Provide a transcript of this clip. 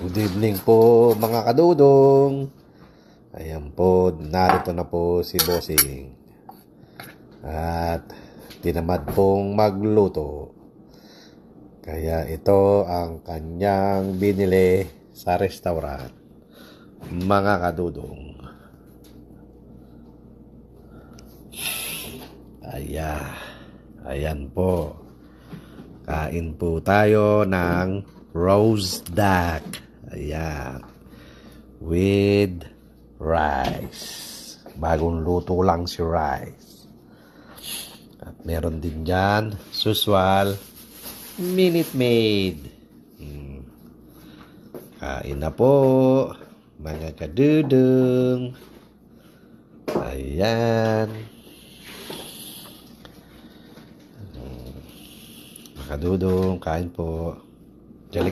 Good evening po mga kadudong. Ayan po, narito na po si Bossing. At tinamad pong magluto. Kaya ito ang kanyang binili sa restaurant. Mga kadudong. Ayan po. Kain po tayo ng roast duck. Ayan. With rice. Bagong luto lang si rice. At meron din dyan, usual, Minute Maid. Kain na po, mga kadudong. Ayan. Mga kadudong, kain po.